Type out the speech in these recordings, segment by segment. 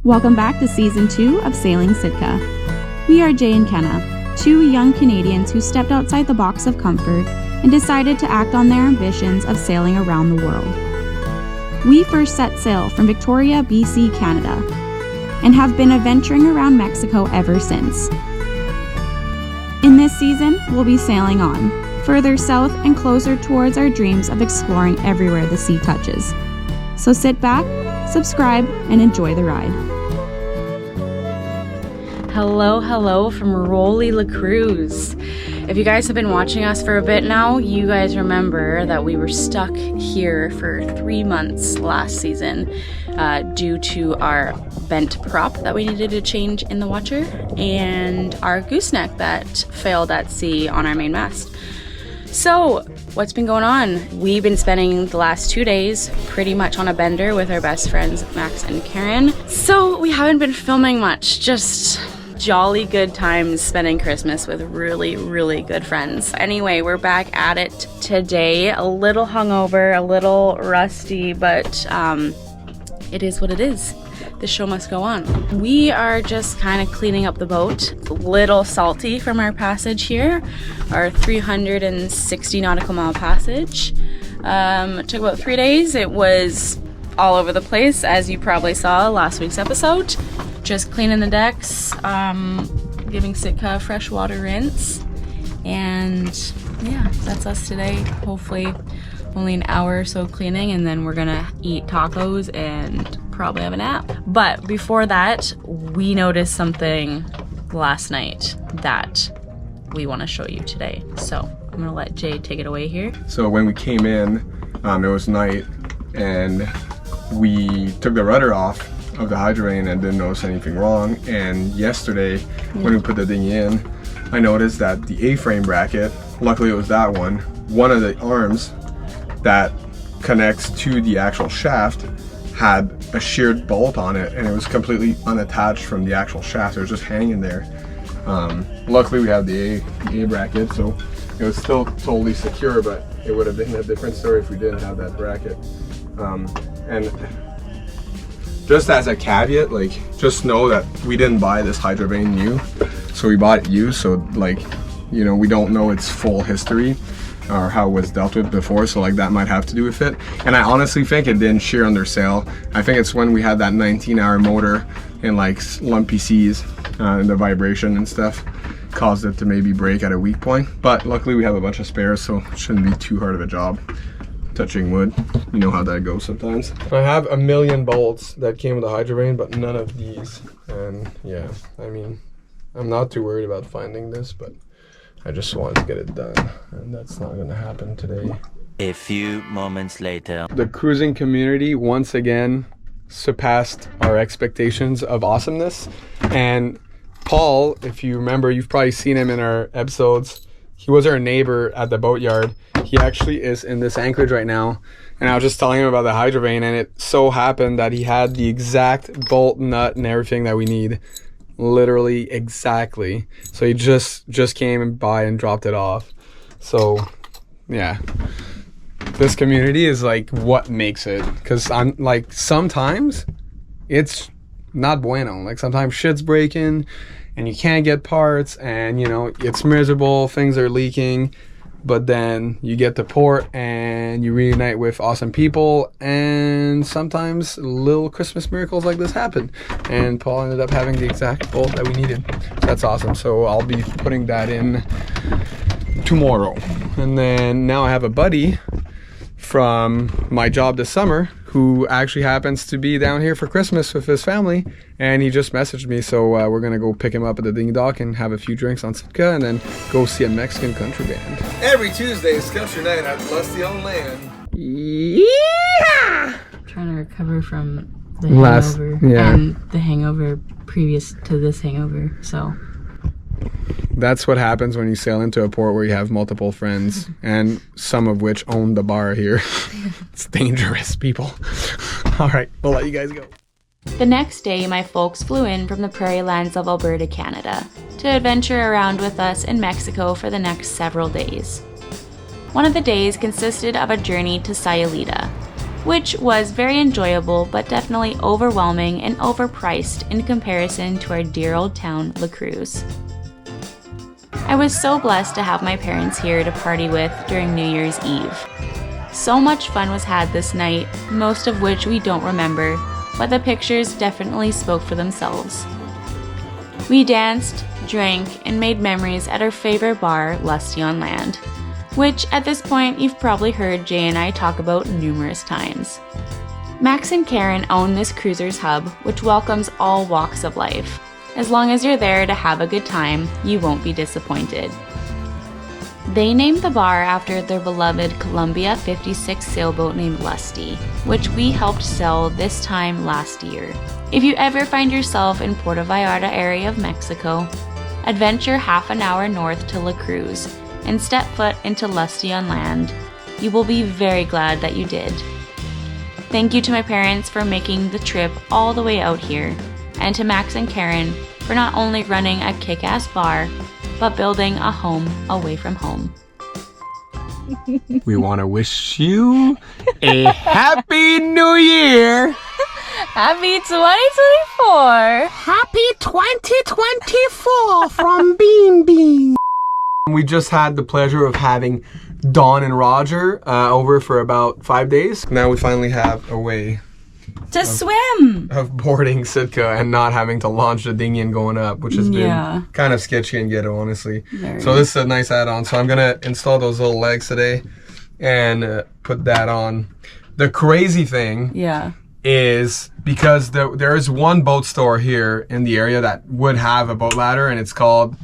Welcome back to Season 2 of Sailing Sitka. We are Jay and Kenna, two young Canadians who stepped outside the box of comfort and decided to act on their ambitions of sailing around the world. We first set sail from Victoria, BC, Canada, and have been adventuring around Mexico ever since. In this season, we'll be sailing on, further south and closer towards our dreams of exploring everywhere the sea touches. So sit back, subscribe, and enjoy the ride. Hello from Rolly La Cruz. If you guys have been watching us for a bit now, you guys remember that we were stuck here for 3 months last season due to our bent prop that we needed to change in the watcher and our gooseneck that failed at sea on our main mast. So, what's been going on? We've been spending the last 2 days pretty much on a bender with our best friends Max and Karen. So, we haven't been filming much, just jolly good times spending Christmas with really good friends. Anyway, we're back at it today. A little hungover, a little rusty, but it is what it is. The show must go on. We are just kind of cleaning up the boat. A little salty from our passage here, our 360 nautical mile passage. It took about 3 days. It was all over the place, as you probably saw last week's episode. Just cleaning the decks, giving Sitka a freshwater rinse, and yeah, that's us today. Hopefully only an hour or so cleaning, and then we're gonna eat tacos and probably have a nap. But before that, we noticed something last night that we want to show you today. So I'm gonna let Jay take it away here. So when we came in, it was night, and we took the rudder off of the Hydrovane and didn't notice anything wrong. And yesterday, when we put the dinghy in, I noticed that the A-frame bracket, luckily it was that one of the arms that connects to the actual shaft had a sheared bolt on it, and it was completely unattached from the actual shaft. It was just hanging there. Luckily we have the A bracket, so it was still totally secure, but it would have been a different story if we didn't have that bracket. And just as a caveat, like, just know that we didn't buy this Hydrovane new, so we bought it used, so like, you know, we don't know its full history or how it was dealt with before, so like that might have to do with it. And I honestly think it didn't shear under sail. I think it's when we had that 19-hour motor in like lumpy seas and the vibration and stuff caused it to maybe break at a weak point. But luckily we have a bunch of spares, so it shouldn't be too hard of a job. Touching wood, you know how that goes sometimes. I have a million bolts that came with the Hydrovane, but none of these. And yeah, I mean, I'm not too worried about finding this, but I just wanted to get it done, and that's not going to happen today. A few moments later. The cruising community once again surpassed our expectations of awesomeness. And Paul, if you remember, you've probably seen him in our episodes. He was our neighbor at the boatyard. He actually is in this anchorage right now. And I was just telling him about the Hydrovane, and it so happened that he had the exact bolt, nut, and everything that we need. Literally exactly. So he just came by and dropped it off. So yeah, this community is like what makes it, because I'm like, sometimes it's not bueno. Like sometimes shit's breaking and you can't get parts, and you know, it's miserable, things are leaking, but then you get to port and you reunite with awesome people, and sometimes little Christmas miracles like this happen. And Paul ended up having the exact bolt that we needed. That's awesome. So I'll be putting that in tomorrow. And then now I have a buddy from my job this summer who actually happens to be down here for Christmas with his family, and he just messaged me, so we're gonna go pick him up at the dinghy dock and have a few drinks on Sitka, and then go see a Mexican country band. Every Tuesday is country night at Lusty on Land. Yeah! Trying to recover from the hangover and the hangover previous to this hangover, so that's what happens when you sail into a port where you have multiple friends, and some of which own the bar here. It's dangerous, people. All right, we'll let you guys go. The next day, my folks flew in from the prairie lands of Alberta, Canada, to adventure around with us in Mexico for the next several days. One of the days consisted of a journey to Sayulita, which was very enjoyable but definitely overwhelming and overpriced in comparison to our dear old town, La Cruz. I was so blessed to have my parents here to party with during New Year's Eve. So much fun was had this night, most of which we don't remember, but the pictures definitely spoke for themselves. We danced, drank, and made memories at our favorite bar, Lusty on Land, which at this point you've probably heard Jay and I talk about numerous times. Max and Karen own this cruisers hub, which welcomes all walks of life. As long as you're there to have a good time, you won't be disappointed. They named the bar after their beloved Columbia 56 sailboat named Lusty, which we helped sell this time last year. If you ever find yourself in Puerto Vallarta area of Mexico, adventure half an hour north to La Cruz and step foot into Lusty on Land. You will be very glad that you did. Thank you to my parents for making the trip all the way out here, and to Max and Karen for not only running a kick-ass bar, but building a home away from home. We want to wish you a Happy New Year! Happy 2024! Happy 2024 from Bean Bean! We just had the pleasure of having Dawn and Roger over for about 5 days. Now we finally have a way to swim! Of boarding Sitka and not having to launch the dinghy and going up, which has been kind of sketchy and ghetto, honestly. So this is a nice add-on. So I'm going to install those little legs today and put that on. The crazy thing is because there is one boat store here in the area that would have a boat ladder, and it's called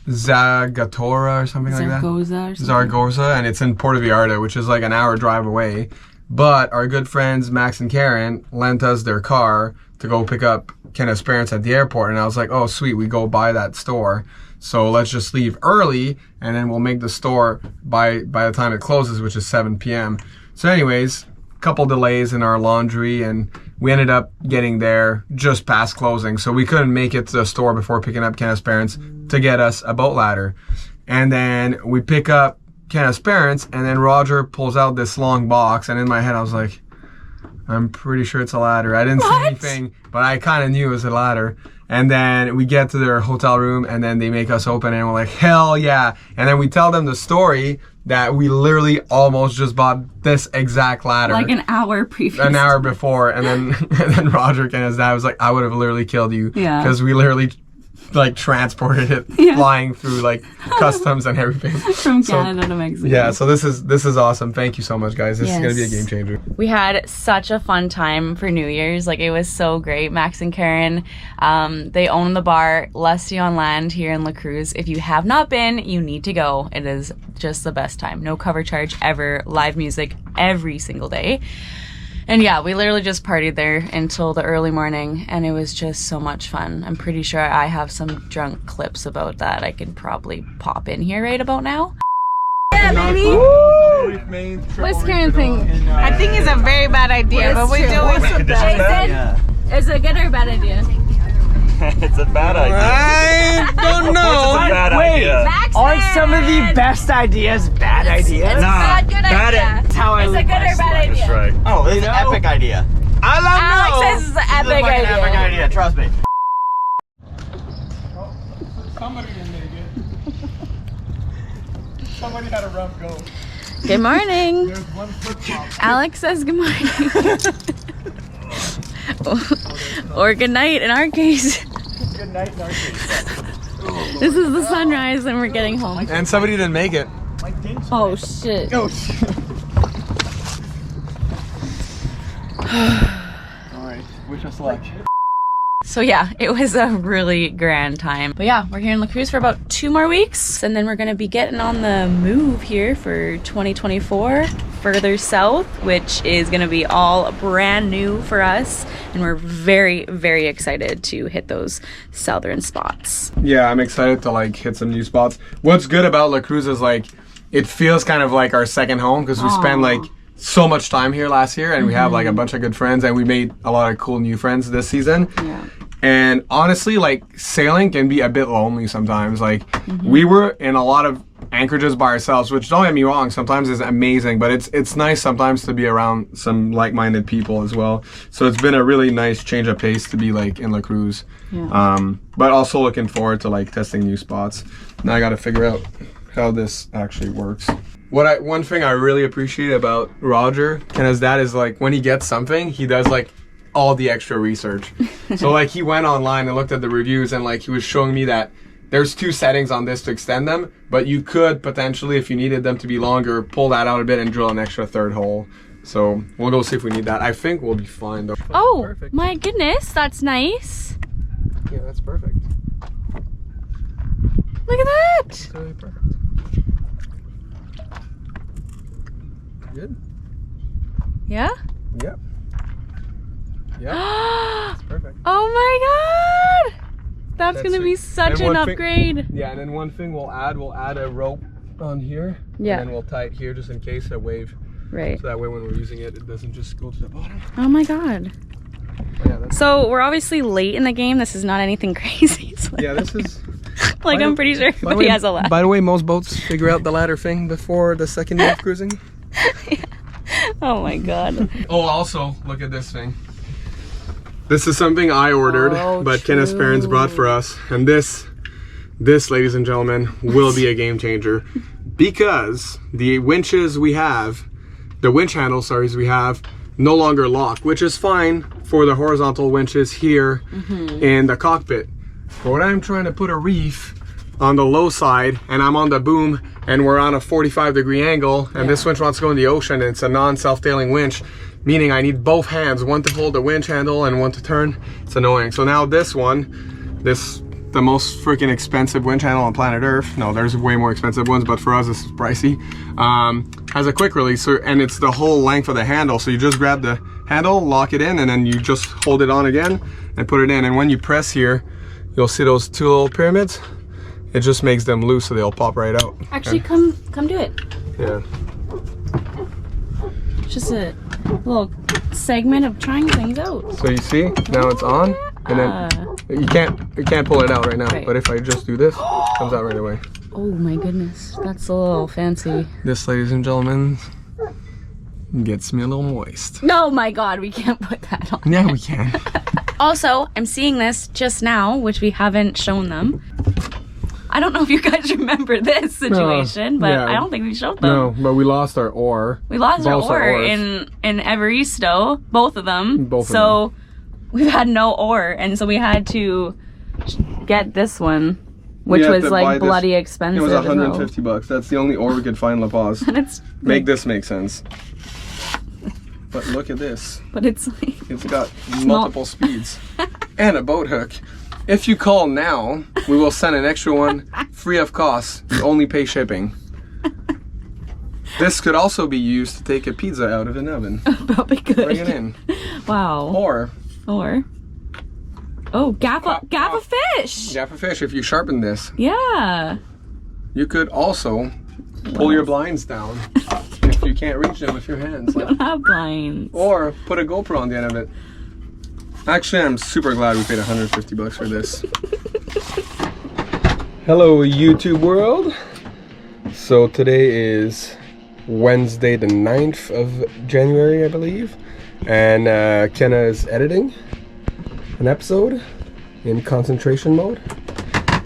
Zagatora or something like that. Zaragoza, and it's in Puerto Vallarta, which is like an hour drive away. But our good friends Max and Karen lent us their car to go pick up Kenneth's parents at the airport, and I was like, oh sweet, we go by that store, so let's just leave early and then we'll make the store by the time it closes, which is 7 p.m. So anyways, couple delays in our laundry, and we ended up getting there just past closing, so we couldn't make it to the store before picking up Kenneth's parents to get us a boat ladder. And then we pick up Kenneth's parents, and then Roger pulls out this long box, and in my head I was like, I'm pretty sure it's a ladder. I didn't see anything, but I kind of knew it was a ladder. And then we get to their hotel room, and then they make us open, and we're like, hell yeah. And then we tell them the story that we literally almost just bought this exact ladder. Like an hour previous. An hour before. And then Roger, Kenneth's dad, was like, I would have literally killed you. Yeah. Because we literally like transported it flying through like customs and everything from Canada to Mexico. Yeah, so this is awesome. Thank you so much, guys. This is gonna be a game changer. We had such a fun time for New Year's. Like, it was so great. Max and Karen, they own the bar Lusty on Land here in La Cruz. If you have not been, you need to go. It is just the best time. No cover charge ever. Live music every single day. And yeah, we literally just partied there until the early morning, and it was just so much fun. I'm pretty sure I have some drunk clips about that I can probably pop in here right about now. Yeah, baby! Woo! What's Karen think? I think it's a very bad idea, but we do it. Jason, is it a good or a bad idea? It's a bad idea. I don't know. It's a bad idea. Aren't some of the best ideas bad ideas? It's not a good idea. That's how I It's a good or bad idea? That's right. Oh, it's an epic idea. I don't know. Alex says it's an epic idea. Epic idea, trust me. Somebody didn't make it. Somebody had a rough go. Good morning. There's one flip-flop. Alex says good morning. Or good night in our case. Good night in our case. This is the sunrise and we're getting home. And somebody didn't make it. Oh shit. Oh shit. Alright, wish us luck. So yeah, it was a really grand time. But yeah, we're here in La Cruz for about 2 more weeks, and then we're gonna be getting on the move here for 2024 further south, which is gonna be all brand new for us, and we're very, very excited to hit those southern spots. Yeah, I'm excited to like hit some new spots. What's good about La Cruz is like it feels kind of like our second home, because we spent like so much time here last year, and we have like a bunch of good friends, and we made a lot of cool new friends this season. Yeah. And honestly, like sailing can be a bit lonely sometimes. Like we were in a lot of anchorages by ourselves, which don't get me wrong, sometimes is amazing, but it's nice sometimes to be around some like-minded people as well. So it's been a really nice change of pace to be like in La Cruz. Yeah. But also looking forward to like testing new spots. Now I got to figure out how this actually works. One thing I really appreciate about Roger, Kenna's dad, is like when he gets something, he does like all the extra research. So like he went online and looked at the reviews, and like he was showing me that there's 2 settings on this to extend them, but you could potentially, if you needed them to be longer, pull that out a bit and drill an extra 3rd hole. So we'll go see if we need that. I think we'll be fine though. Oh, Perfect. my goodness, that's nice. Yeah, that's perfect. Look at that. That's really perfect. Good? Yeah? Yep. Yep. That's perfect. Oh my god! That's gonna be such an upgrade. Yeah, and then one thing we'll add a rope on here. Yeah. And then we'll tie it here just in case a wave. Right. So that way when we're using it, it doesn't just go to the bottom. Oh my god. Yeah, that's, So we're obviously late in the game. This is not anything crazy. So yeah, this is... like I'm pretty sure everybody has a ladder. By the way, most boats figure out the ladder thing before the second day of cruising. Yeah. Oh my god. Oh, also, look at this thing. This is something I ordered, but Kenneth's parents brought for us. And this, ladies and gentlemen, will be a game changer. Because the winches we have, the winch handles, we have, no longer lock, which is fine for the horizontal winches here in the cockpit. But when I'm trying to put a reef on the low side and I'm on the boom and we're on a 45-degree angle and this winch wants to go in the ocean and it's a non-self-tailing winch, meaning I need both hands, one to hold the winch handle and one to turn. It's annoying. So now this one, the most freaking expensive winch handle on planet Earth, no, there's way more expensive ones, but for us this is pricey, has a quick release, and it's the whole length of the handle. So you just grab the handle, lock it in, and then you just hold it on again and put it in. And when you press here, you'll see those 2 little pyramids. It just makes them loose so they'll pop right out. Actually, come do it. Yeah. Just a little segment of trying things out. So you see, now it's on, and then you can't pull it out right now. Right. But if I just do this, it comes out right away. Oh my goodness, that's a little fancy. This, ladies and gentlemen, gets me a little moist. No, my god, we can't put that on. Yeah, we can. Also, I'm seeing this just now, which we haven't shown them. I don't know if you guys remember this situation, but yeah. I don't think we showed them. No, but we lost our oar. We lost our Both oar oars. in Evaristo, both of them. Both of so we've had no oar, and so we had to get this one, which was like bloody expensive. It was as well. 150 bucks. That's the only oar we could find in La Paz. And it's Make this make sense. But look at this. but it's like It's got multiple speeds and a boat hook. If you call now, we will send an extra one free of cost. You only pay shipping. This could also be used to take a pizza out of an oven. probably good. Bring it in. Wow. Or Gaffa fish. Gaffer fish, if you sharpen this. Yeah. You could also pull your blinds down if you can't reach them with your hands. We don't have blinds. Or put a GoPro on the end of it. Actually, I'm super glad we paid 150 bucks for this. Hello, YouTube world. So today is Wednesday, the 9th of January, I believe. And Kenna is editing an episode in concentration mode.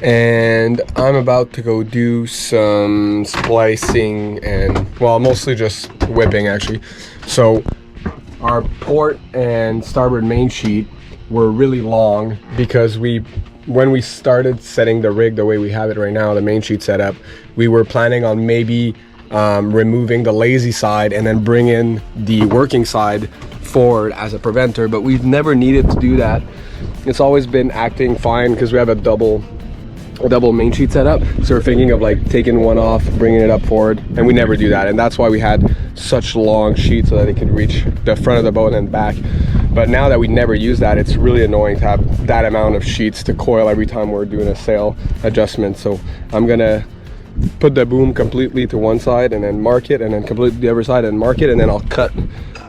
And I'm about to go do some splicing and, well, mostly just whipping actually. So our port and starboard main sheet were really long because when we started setting the rig the way we have it right now, the main sheet setup, we were planning on maybe removing the lazy side and then bring in the working side forward as a preventer, but we've never needed to do that. It's always been acting fine because we have a double main sheet setup, so we're thinking of like taking one off, bringing it up forward, and we never do that. And that's why we had such long sheets, so that it could reach the front of the boat and back. But now that we never use that, it's really annoying to have that amount of sheets to coil every time we're doing a sail adjustment. So I'm gonna put the boom completely to one side and then mark it, and then completely the other side and mark it, and then I'll cut.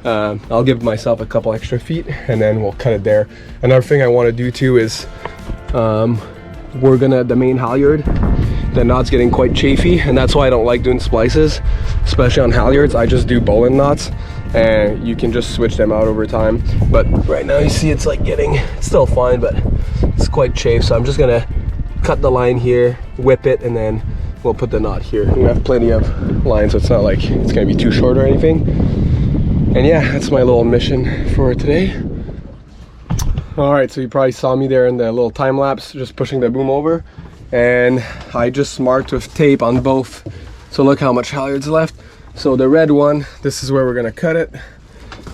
I'll give myself a couple extra feet and then we'll cut it there. Another thing I want to do too is the main halyard the knot's getting quite chafy, and that's why I don't like doing splices, especially on halyards. I just do bowline knots, and you can just switch them out over time. But right now you see it's like it's still fine, but it's quite chafed. So I'm just gonna cut the line here, whip it, and then we'll put the knot here. We have plenty of line, so it's not like it's gonna be too short or anything. And yeah, that's my little mission for today. All right, so you probably saw me there in the little time lapse, just pushing the boom over. And I just marked with tape on both. So look how much halyards left. So the red one, this is where we're gonna cut it.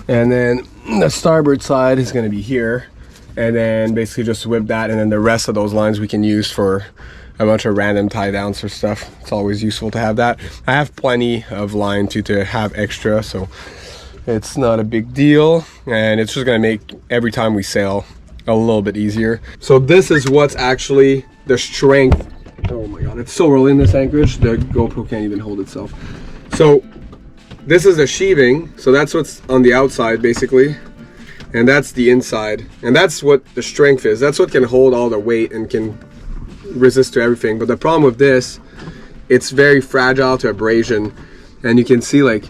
And then the starboard side is gonna be here. And then basically just whip that, and then the rest of those lines we can use for a bunch of random tie downs or stuff. It's always useful to have that. I have plenty of line to have extra, so it's not a big deal. And it's just gonna make every time we sail a little bit easier. So this is what's actually the strength. Oh my god, it's so rolling this anchorage, the GoPro can't even hold itself. So this is the sheathing, so that's what's on the outside basically, and that's the inside, and that's what the strength is. That's what can hold all the weight and can resist to everything. But the problem with this, it's very fragile to abrasion, and you can see, like,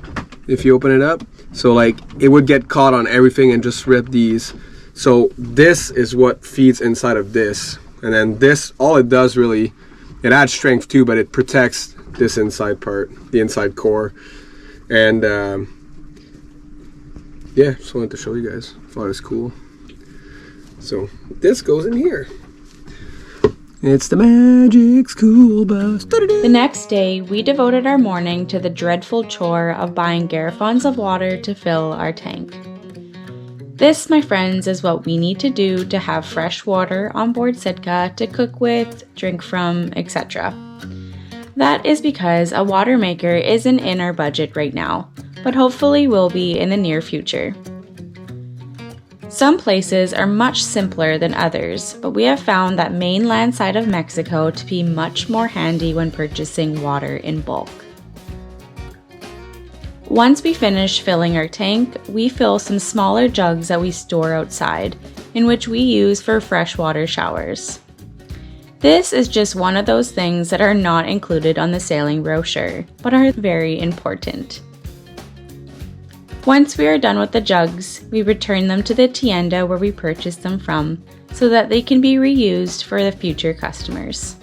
if you open it up, so like it would get caught on everything and just rip these. So this is what feeds inside of this, and then this, all it does really, it adds strength too, but it protects this inside part, the inside core. And yeah, just wanted to show you guys. Thought it was cool. So this goes in here. It's the magic school bus. The next day, we devoted our morning to the dreadful chore of buying garrafons of water to fill our tank. This, my friends, is what we need to do to have fresh water on board Sitka to cook with, drink from, etc. That is because a water maker isn't in our budget right now, but hopefully will be in the near future. Some places are much simpler than others, but we have found that mainland side of Mexico to be much more handy when purchasing water in bulk. Once we finish filling our tank, we fill some smaller jugs that we store outside, in which we use for freshwater showers. This is just one of those things that are not included on the sailing brochure, but are very important. Once we are done with the jugs, we return them to the tienda where we purchased them from, so that they can be reused for the future customers.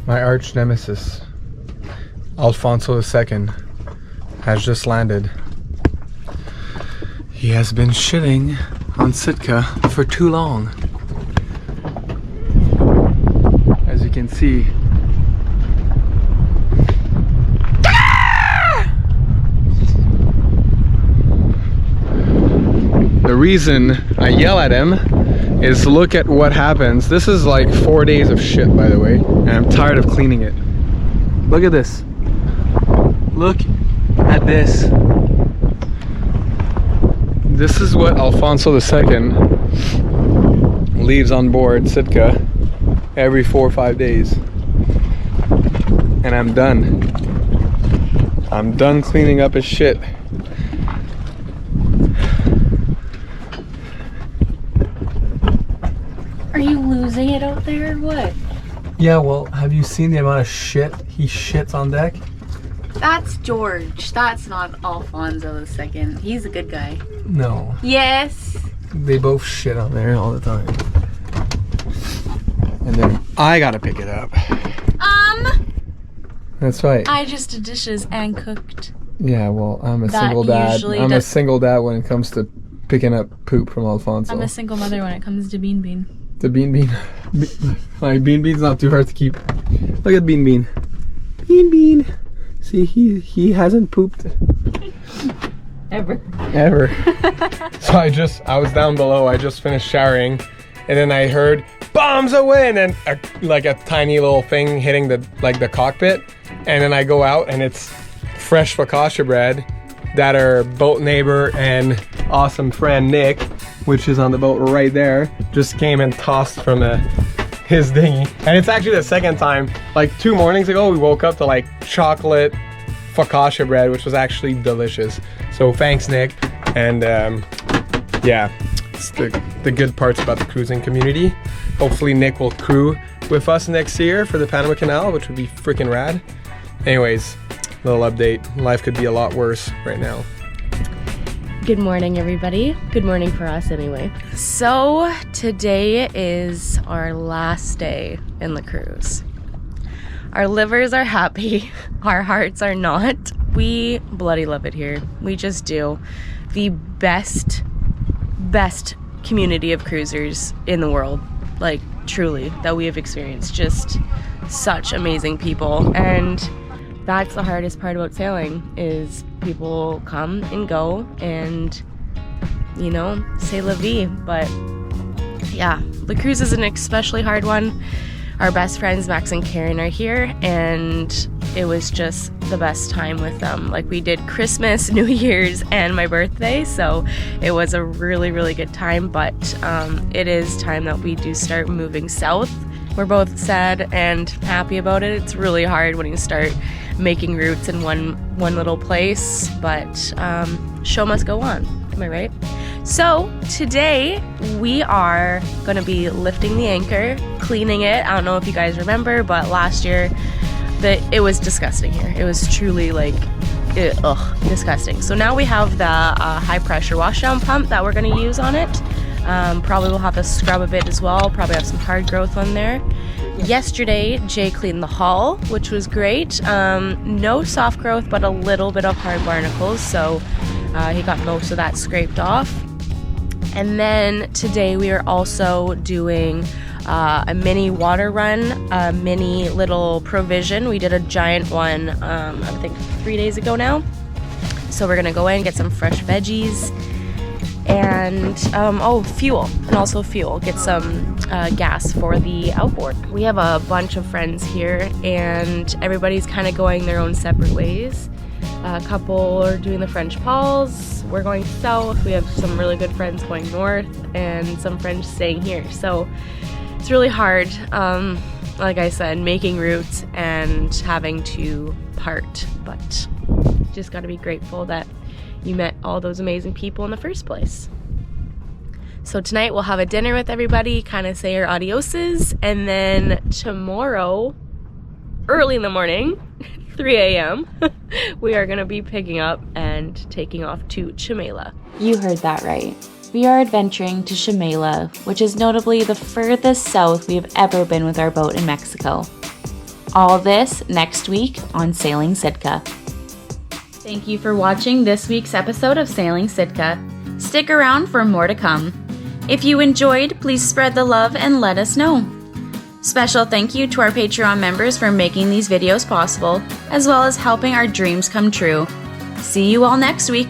My arch nemesis, Alfonso II, has just landed. He has been shitting on Sitka for too long. As you can see, the reason I yell at him is look at what happens. This is like 4 days of shit, by the way, and I'm tired of cleaning it. Look at this. Look at this. This is what Alfonso II leaves on board Sitka every 4 or 5 days. And I'm done. I'm done cleaning up his shit. Are you losing it out there or what? Yeah, well, have you seen the amount of shit he shits on deck? That's George. That's not Alfonso II. He's a good guy. No. Yes. They both shit on there all the time. And then I gotta pick it up. That's right. I just did dishes and cooked. Yeah, well, I'm a That single dad. usually I'm a does- single dad when it comes to picking up poop from Alfonso. I'm a single mother when it comes to Bean Bean. The Bean Bean. My Bean Bean's not too hard to keep. Look at Bean Bean. Bean Bean. See, he hasn't pooped Ever. So I was down below. I just finished showering, and then I heard bombs away, and then like a tiny little thing hitting the cockpit, and then I go out, and it's fresh focaccia bread that our boat neighbor and awesome friend Nick, which is on the boat right there, just came and tossed from his dinghy. And it's actually the second time. Like 2 mornings ago, we woke up to like chocolate focaccia bread, which was actually delicious. So thanks, Nick. And yeah, It's the good parts about the cruising community. Hopefully Nick will crew with us next year for the Panama Canal, which would be freaking rad. Anyways, little update. Life could be a lot worse right now. Good morning, everybody. Good morning for us anyway. So today is our last day in the cruise. Our livers are happy. Our hearts are not. We bloody love it here. We just do. The best community of cruisers in the world. Like, truly, that we have experienced. Just such amazing people. And that's the hardest part about sailing, is people come and go and, you know, c'est la vie. But yeah, the cruise is an especially hard one. Our best friends, Max and Karen, are here, and it was just the best time with them. Like, we did Christmas, New Year's, and my birthday, so it was a really, really good time. But it is time that we do start moving south. We're both sad and happy about it. It's really hard when you start making roots in one little place, but show must go on. Am I right? So today we are going to be lifting the anchor, cleaning it. I don't know if you guys remember, but last year it was disgusting here. It was truly like, disgusting. So now we have the high pressure washdown pump that we're going to use on it. Probably we'll have to scrub a bit as well. Probably have some hard growth on there. Yesterday, Jay cleaned the hull, which was great. No soft growth, but a little bit of hard barnacles. So he got most of that scraped off. And then today we are also doing a mini water run, a mini little provision. We did a giant one, I think 3 days ago now. So we're gonna go in, get some fresh veggies, and fuel, and also fuel. Get some gas for the outboard. We have a bunch of friends here, and everybody's kind of going their own separate ways. A couple are doing the French Pauls. We're going south. We have some really good friends going north, and some friends staying here. So it's really hard, like I said, making routes and having to part. But just got to be grateful that you met all those amazing people in the first place. So tonight we'll have a dinner with everybody, kind of say our adioses, and then tomorrow, early in the morning, 3 a.m., we are going to be picking up and taking off to Chimela. You heard that right. We are adventuring to Chimela, which is notably the furthest south we have ever been with our boat in Mexico. All this next week on Sailing Sitka. Thank you for watching this week's episode of Sailing Sitka. Stick around for more to come. If you enjoyed, please spread the love and let us know. Special thank you to our Patreon members for making these videos possible, as well as helping our dreams come true. See you all next week.